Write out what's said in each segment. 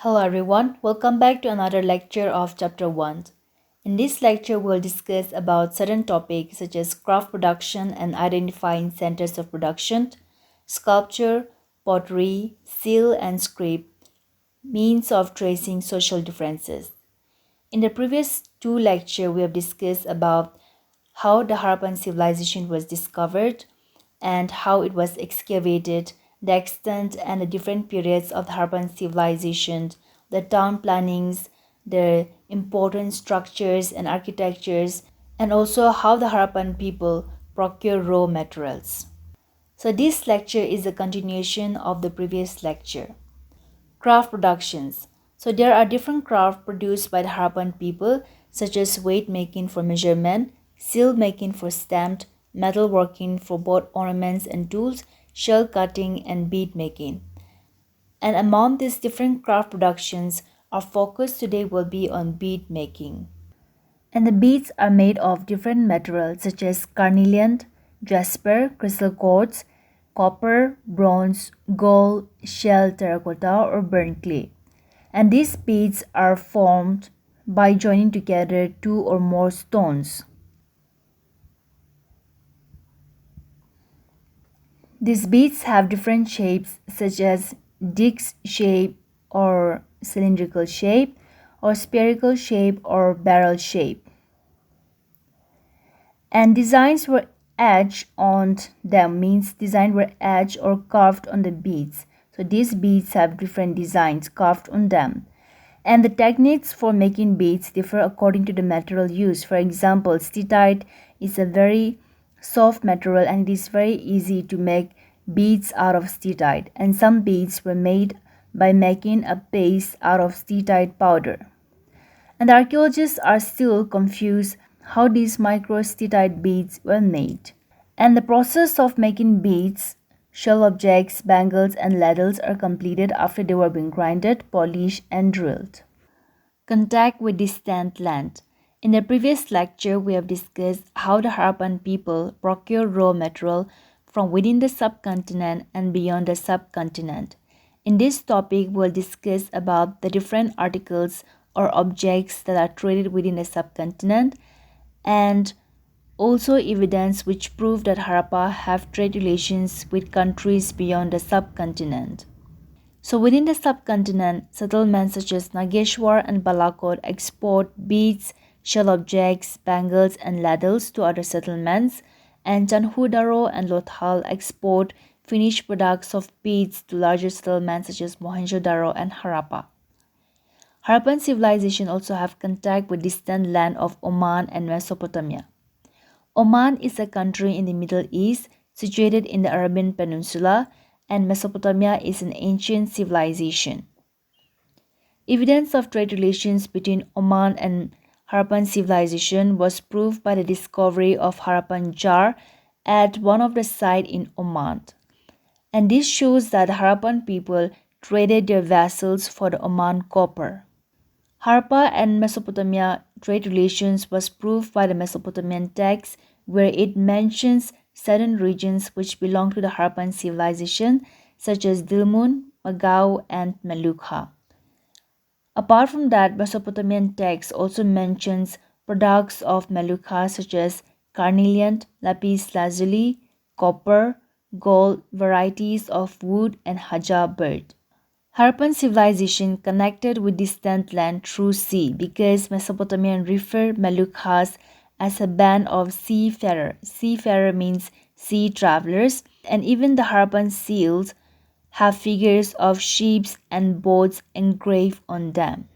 Hello everyone, welcome back to another lecture of Chapter 1. In this lecture, we'll discuss about certain topics such as craft production and identifying centers of production, sculpture, pottery, seal and script, means of tracing social differences. In the previous two lectures, we have discussed about how the Harappan civilization was discovered and how it was excavated, the extent and the different periods of the Harappan civilization, the town plannings, the important structures and architectures, and also how the Harappan people procure raw materials. So this lecture is a continuation of the previous lecture. Craft productions. So there are different crafts produced by the Harappan people, such as weight making for measurement, seal making for stamped, metal working for both ornaments and tools, shell cutting and bead making. And among these different craft productions, our focus today will be on bead making. And the beads are made of different materials such as carnelian, jasper, crystal quartz, copper, bronze, gold, shell terracotta, or burnt clay. And these beads are formed by joining together two or more stones. These beads have different shapes such as disc shape or cylindrical shape or spherical shape or barrel shape. And designs were etched on them means design were etched or carved on the beads. So these beads have different designs carved on them. And the techniques for making beads differ according to the material used. For example, steatite is a very soft material and it is very easy to make beads out of steatite. And some beads were made by making a paste out of steatite powder. And the archaeologists are still confused how these microsteatite beads were made. And the process of making beads, shell objects, bangles, and ladles are completed after they were being grinded, polished, and drilled. Contact with distant land. In the previous lecture, we have discussed how the Harappan people procure raw material from within the subcontinent and beyond the subcontinent. In this topic, we'll discuss about the different articles or objects that are traded within the subcontinent and also evidence which prove that Harappa have trade relations with countries beyond the subcontinent. So within the subcontinent, settlements such as Nageshwar and Balakot export beads, shell objects, bangles and ladles to other settlements, and Chanhudaro and Lothal export finished products of beads to larger settlements such as Mohenjo-daro and Harappa. Harappan civilization also have contact with distant land of Oman and Mesopotamia. Oman is a country in the Middle East situated in the Arabian Peninsula, and Mesopotamia is an ancient civilization. Evidence of trade relations between Oman and Harappan civilization was proved by the discovery of Harappan jar at one of the sites in Oman. And this shows that Harappan people traded their vessels for the Oman copper. Harappa and Mesopotamia trade relations was proved by the Mesopotamian text where it mentions certain regions which belong to the Harappan civilization such as Dilmun, Magao and Melukha. Apart from that, Mesopotamian text also mentions products of Melukha such as carnelian, lapis lazuli, copper, gold, varieties of wood and haja bird. Harappan civilization connected with distant land through sea because Mesopotamian refer Melukhas as a band of seafarer. Seafarer means sea travelers, and even the Harappan seals have figures of ships and boats engraved on them.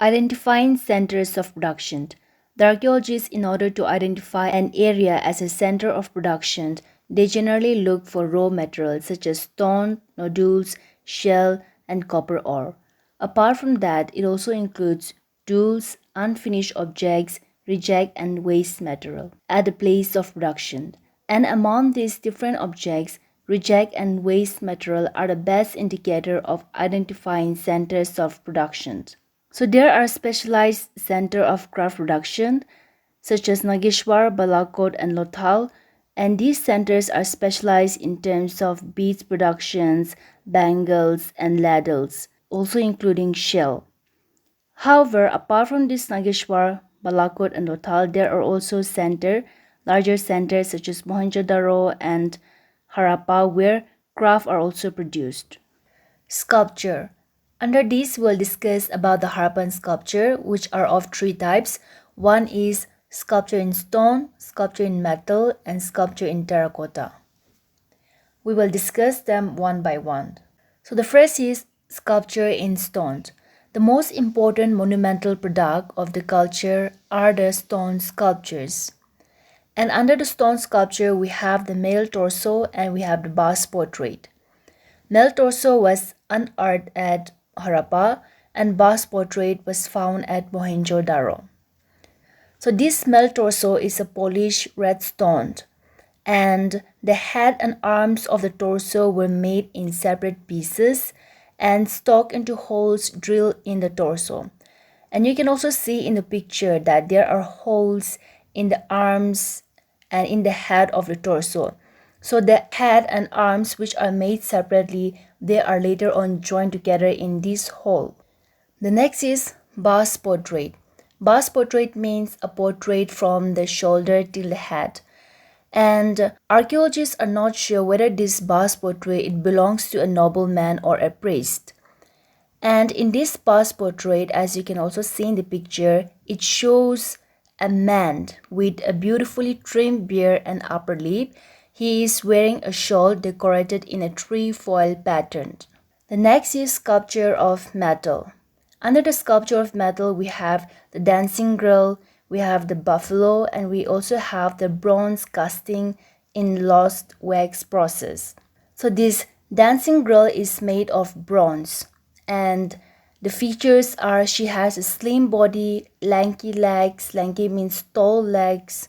Identifying centers of production. The archaeologists, in order to identify an area as a center of production, they generally look for raw materials such as stone, nodules, shell, and copper ore. Apart from that, it also includes tools, unfinished objects, reject and waste material at the place of production. And among these different objects, reject and waste material are the best indicator of identifying centers of production. So there are specialized center of craft production such as Nageshwar, Balakot, and Lothal, and these centers are specialized in terms of beads productions, bangles, and ladles. also including shell. However, apart from this Nageshwar, Balakot and Lothal, there are also larger centers such as Mohenjo-daro and Harappa where craft are also produced. Sculpture. Under this, we'll discuss about the Harappan sculpture, which are of three types. One is sculpture in stone, sculpture in metal, and sculpture in terracotta. We will discuss them one by one. So the first is sculpture in stone. The most important monumental product of the culture are the stone sculptures. And under the stone sculpture, we have the male torso and we have the bust portrait. Male torso was unearthed at Harappa and bust portrait was found at Mohenjo-daro. So this male torso is a polished red stone, and the head and arms of the torso were made in separate pieces and stuck into holes drilled in the torso. And you can also see in the picture that there are holes in the arms and in the head of the torso. So the head and arms, which are made separately, they are later on joined together in this hole. The next is bust portrait. Bust portrait means a portrait from the shoulder till the head. And archaeologists are not sure whether this bust portrait it belongs to a nobleman or a priest. And in this bust portrait, as you can also see in the picture, it shows a man with a beautifully trimmed beard and upper lip. He is wearing a shawl decorated in a trefoil pattern. The next is sculpture of metal. Under the sculpture of metal, we have the dancing girl, we have the buffalo, and we also have the bronze casting in lost wax process. So this dancing girl is made of bronze, and the features are she has a slim body, lanky legs, lanky means tall legs,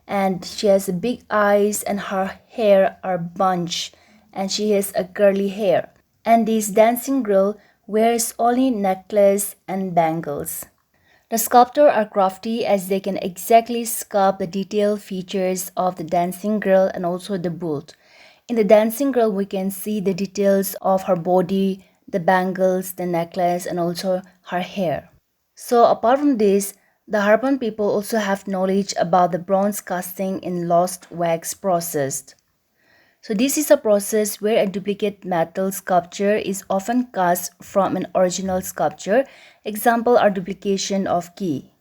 and she has big eyes and her hair are bunched and she has a curly hair. And this dancing girl wears only necklace and bangles. The sculptors are crafty as they can exactly sculpt the detailed features of the dancing girl and also the bull. In the dancing girl, we can see the details of her body, the bangles, the necklace, and also her hair. So apart from this, the Harappan people also have knowledge about the bronze casting in lost wax process. So this is a process where a duplicate metal sculpture is often cast from an original sculpture. Example are duplication of key.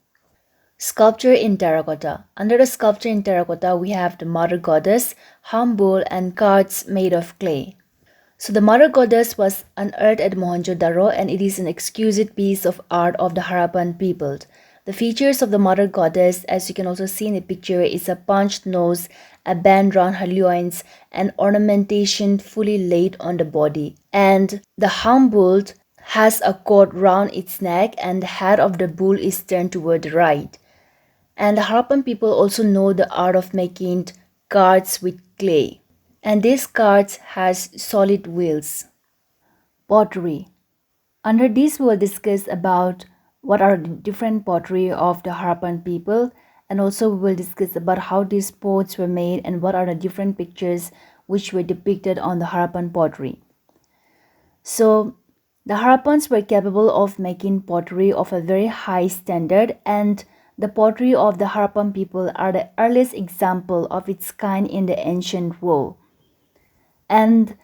Sculpture in terracotta. Under the sculpture in terracotta, we have the mother goddess, humble, and cards made of clay. So the mother goddess was unearthed at Mohenjo-daro and it is an exquisite piece of art of the Harappan people. The features of the mother goddess, as you can also see in the picture, is a punched nose, a band round her loins, and ornamentation fully laid on the body. And the bull has a cord round its neck and the head of the bull is turned toward the right. And the Harappan people also know the art of making cards with clay. And this cards has solid wheels. Pottery. Under this we will discuss about what are the different pottery of the Harappan people, and also we will discuss about how these pots were made and what are the different pictures which were depicted on the Harappan pottery. So the Harappans were capable of making pottery of a very high standard, and the pottery of the Harappan people are the earliest example of its kind in the ancient world. And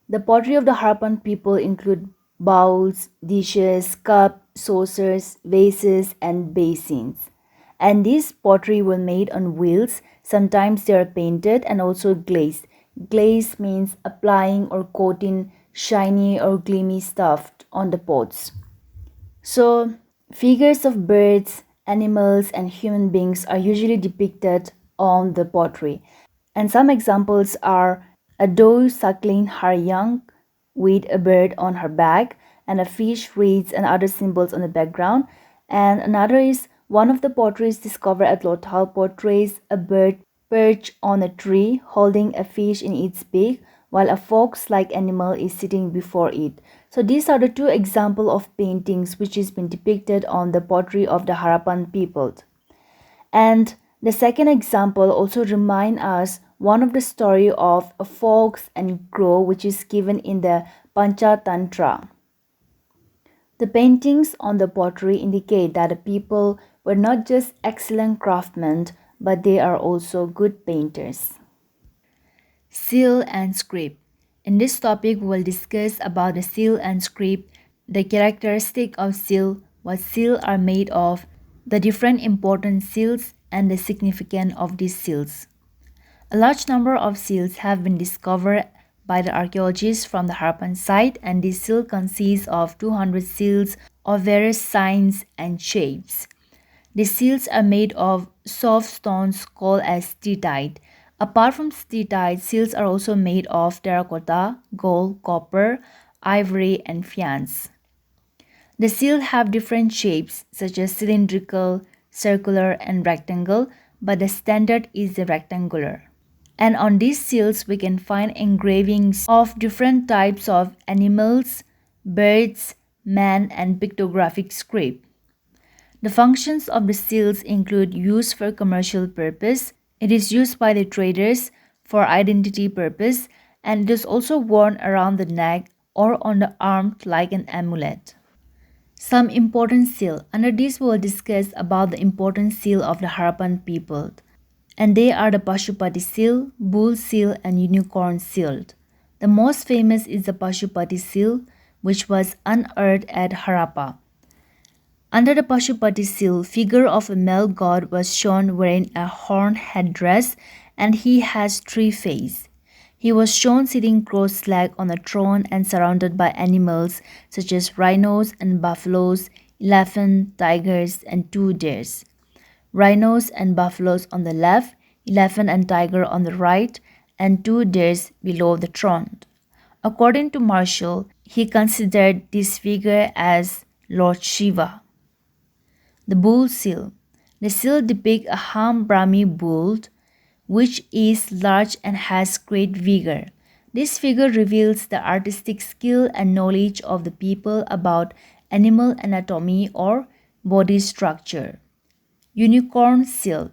the pottery of the Harappan people include bowls, dishes, cups, saucers, vases, and basins. And these pottery were made on wheels. Sometimes they are painted and also glazed. Glaze means applying or coating shiny or gleamy stuff on the pots. So figures of birds, animals, and human beings are usually depicted on the pottery. And some examples are a doe suckling her young with a bird on her back, and a fish, reeds, and other symbols on the background. And another is one of the potteries discovered at Lothal portrays a bird perched on a tree holding a fish in its beak, while a fox-like animal is sitting before it. So these are the two examples of paintings which has been depicted on the pottery of the Harappan people. And the second example also remind us one of the story of a fox and crow which is given in the Panchatantra. The paintings on the pottery indicate that the people were not just excellent craftsmen, but they are also good painters. Seal and script. In this topic, we will discuss about the seal and script, the characteristic of seal, what seals are made of, the different important seals, and the significance of these seals. A large number of seals have been discovered by the archaeologists from the Harappan site, and this seal consists of 200 seals of various signs and shapes. The seals are made of soft stones called as steatite. Apart from steatite, seals are also made of terracotta, gold, copper, ivory, and faience. The seals have different shapes such as cylindrical, circular, and rectangle, but the standard is the rectangular. And on these seals, we can find engravings of different types of animals, birds, man, and pictographic script. The functions of the seals include use for commercial purpose, it is used by the traders for identity purpose, and it is also worn around the neck or on the arm like an amulet. Some important seal. Under this we will discuss about the important seal of the Harappan people. And they are the Pashupati seal, bull seal, and unicorn seal. The most famous is the Pashupati seal, which was unearthed at Harappa. Under the Pashupati seal, figure of a male god was shown wearing a horn headdress, and he has three faces. He was shown sitting cross-legged on a throne and surrounded by animals such as rhinos and buffaloes, elephant, tigers, and two deers. Rhinos and buffaloes on the left, elephant and tiger on the right, and two deers below the throne. According to Marshall, he considered this figure as Lord Shiva. The bull seal. The seal depicts a Ham Brahmi bull, which is large and has great vigor. This figure reveals the artistic skill and knowledge of the people about animal anatomy or body structure. Unicorn seal.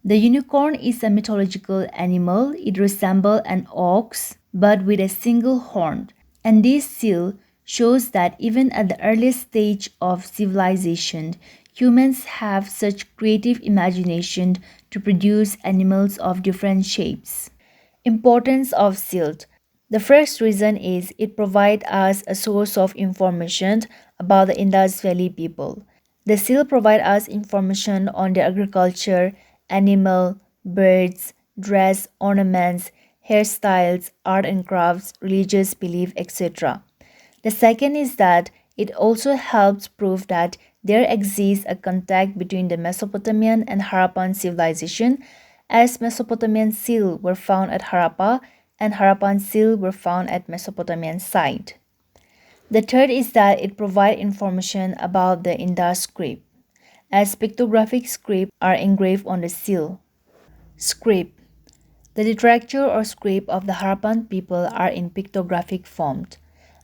The unicorn is a mythological animal. It resembles an ox but with a single horn, and this seal shows that even at the earliest stage of civilization, humans have such creative imagination to produce animals of different shapes. Importance of silt. The first reason is it provides us a source of information about the Indus Valley people. The seal provide us information on their agriculture, animal, birds, dress, ornaments, hairstyles, art and crafts, religious belief, etc. The second is that it also helps prove that there exists a contact between the Mesopotamian and Harappan civilization, as Mesopotamian seal were found at Harappa and Harappan seal were found at Mesopotamian site. The third is that it provides information about the Indus script, as pictographic script are engraved on the seal. Script. The literature or script of the Harappan people are in pictographic form.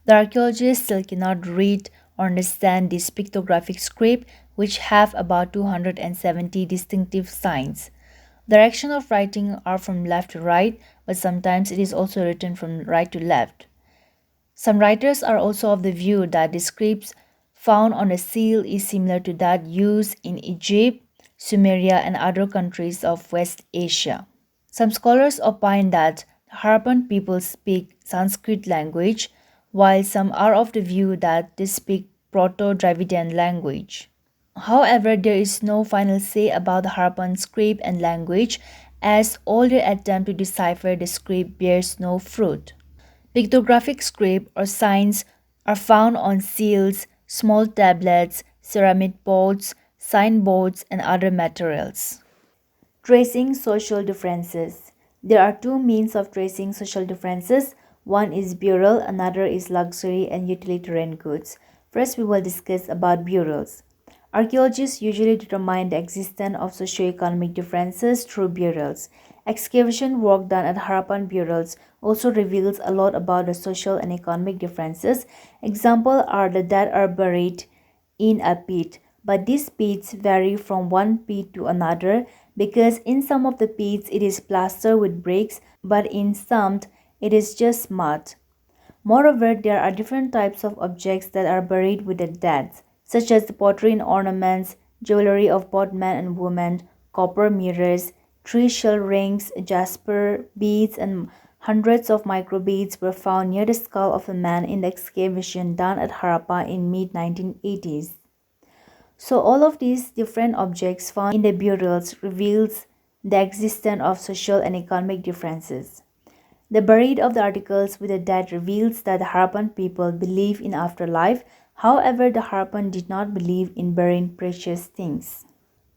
The archaeologists still cannot read or understand this pictographic script, which have about 270 distinctive signs. Direction of writing are from left to right, but sometimes it is also written from right to left. Some writers are also of the view that the scripts found on the seal is similar to that used in Egypt, Sumeria, and other countries of West Asia. Some scholars opine that the Harappan people speak Sanskrit language, while some are of the view that they speak Proto-Dravidian language. However, there is no final say about the Harappan script and language, as all their attempt to decipher the script bears no fruit. Pictographic script or signs are found on seals, small tablets, ceramic pots, signboards, and other materials. Tracing social differences. There are two means of tracing social differences. One is burial, another is luxury and utilitarian goods. First, we will discuss about burials. Archaeologists usually determine the existence of socio-economic differences through burials. Excavation work done at Harappan burials also reveals a lot about the social and economic differences. Examples are the dead are buried in a pit, but these pits vary from one pit to another because in some of the pits it is plastered with bricks, but in some it is just mud. Moreover, there are different types of objects that are buried with the dead, such as the pottery and ornaments, jewelry of both men and women, copper mirrors, three shell rings, jasper beads, and hundreds of microbeads were found near the skull of a man in the excavation done at Harappa in mid-1980s. So all of these different objects found in the burials reveals the existence of social and economic differences. The buried of the articles with the dead reveals that the Harappan people believe in afterlife. However, the Harappan did not believe in burying precious things.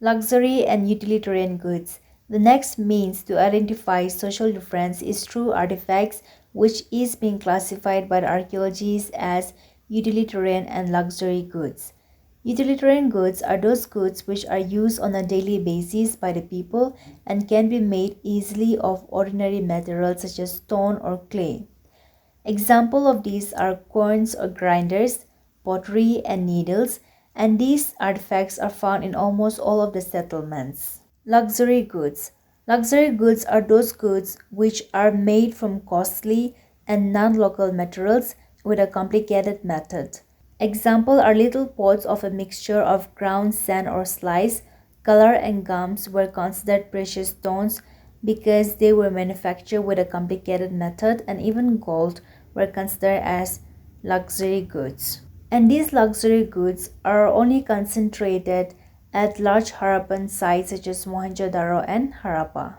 Luxury and utilitarian goods. The next means to identify social difference is through artifacts, which is being classified by the archaeologists as utilitarian and luxury goods. Utilitarian goods are those goods which are used on a daily basis by the people and can be made easily of ordinary materials such as stone or clay. Examples of these are querns or grinders, pottery, and needles, and these artifacts are found in almost all of the settlements. Luxury goods. Luxury goods are those goods which are made from costly and non-local materials with a complicated method. Examples are little pots of a mixture of ground sand or slice. Color and gums were considered precious stones because they were manufactured with a complicated method, and even gold were considered as luxury goods. And these luxury goods are only concentrated at large Harappan sites such as Mohenjo-daro and Harappa.